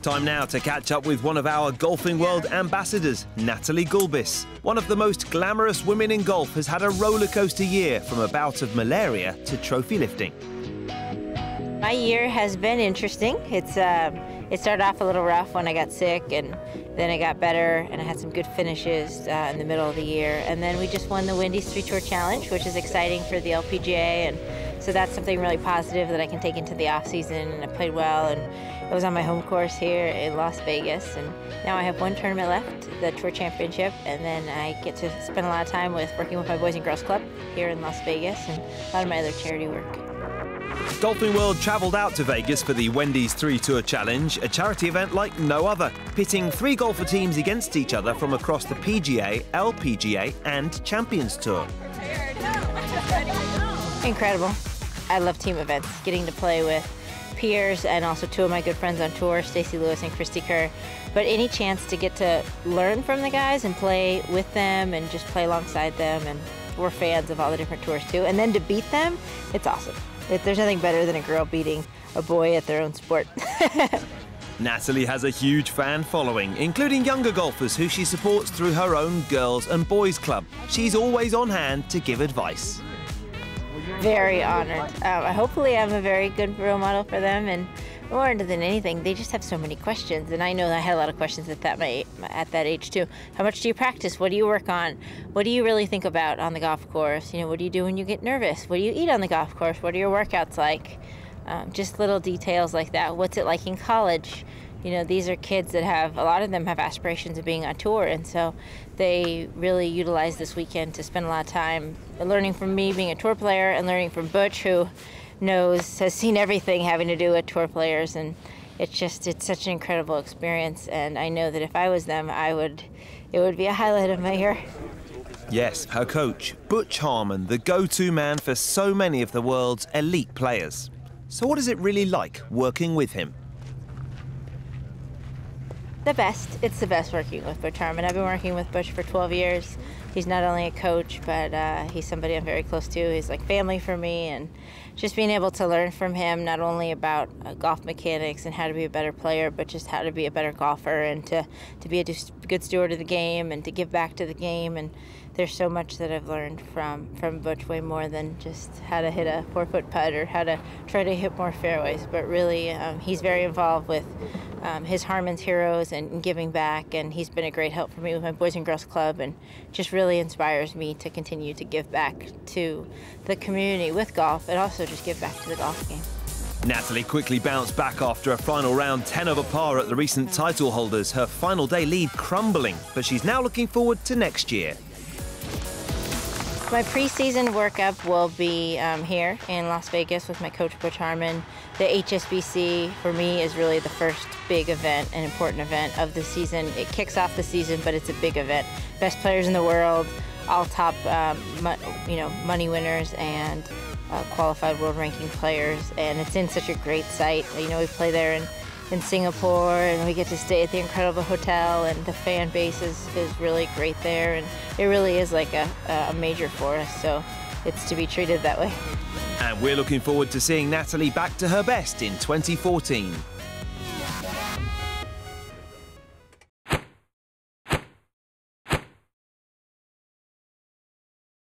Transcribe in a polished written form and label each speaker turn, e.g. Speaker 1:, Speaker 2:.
Speaker 1: Time now to catch up with one of our golfing world ambassadors, Natalie Gulbis. One of the most glamorous women in golf has had a rollercoaster year from a bout of malaria to trophy lifting.
Speaker 2: My year has been interesting. It started off a little rough when I got sick, and then it got better, and I had some good finishes in the middle of the year. And then we just won the Wendy's 3 Tour Challenge, which is exciting for the LPGA, and so that's something really positive that I can take into the off season. And I played well, and I was on my home course here in Las Vegas, and now I have one tournament left, the Tour Championship, and then I get to spend a lot of time working with my Boys and Girls Club here in Las Vegas and a lot of my other charity work.
Speaker 1: Golfing World travelled out to Vegas for the Wendy's 3 Tour Challenge, a charity event like no other, pitting 3 golfer teams against each other from across the PGA, LPGA and Champions Tour.
Speaker 2: Incredible. I love team events, getting to play with peers and also 2 of my good friends on tour, Stacey Lewis and Christy Kerr. But any chance to get to learn from the guys and play with them and just play alongside them, and we're fans of all the different tours too, and then to beat them, it's awesome. There's nothing better than a girl beating a boy at their own sport.
Speaker 1: Natalie has a huge fan following, including younger golfers who she supports through her own Girls and Boys Club. She's always on hand to give advice.
Speaker 2: Very honored. Hopefully I'm a very good role model for them, and more than anything, they just have so many questions, and I know that I had a lot of questions at that age too. How much do you practice? What do you work on? What do you really think about on the golf course? You know, what do you do when you get nervous? What do you eat on the golf course? What are your workouts like? Just little details like that. What's it like in college? You know, these are kids that have, a lot of them have aspirations of being on tour, and so they really utilize this weekend to spend a lot of time learning from me being a tour player and learning from Butch, who has seen everything having to do with tour players, and it's such an incredible experience, and I know that if I was them, it would be a highlight of my year.
Speaker 1: Yes, her coach, Butch Harmon, the go-to man for so many of the world's elite players. So what is it really like working with him?
Speaker 2: The best. It's the best working with Butch Harmon. I've been working with Butch for 12 years. He's not only a coach, but he's somebody I'm very close to. He's like family for me, and just being able to learn from him not only about golf mechanics and how to be a better player, but just how to be a better golfer and to be a good steward of the game and to give back to the game. And there's so much that I've learned from Butch, way more than just how to hit a 4-foot putt or how to try to hit more fairways. But really, he's very involved with his Harmon's Heroes and giving back, and he's been a great help for me with my Boys and Girls Club, and just really inspires me to continue to give back to the community with golf, and also just give back to the golf game.
Speaker 1: Natalie quickly bounced back after a final round 10 over par at the recent title holders, her final day lead crumbling, but she's now looking forward to next year.
Speaker 2: My preseason workup will be here in Las Vegas with my coach, Butch Harmon. The HSBC, for me, is really the first big event, an important event of the season. It kicks off the season, but it's a big event. Best players in the world, all top money winners and qualified world ranking players, and it's in such a great site. You know, we play there in Singapore, and we get to stay at the incredible hotel, and the fan base is really great there, and it really is like a major for us, so it's to be treated that way.
Speaker 1: And we're looking forward to seeing Natalie back to her best in 2014.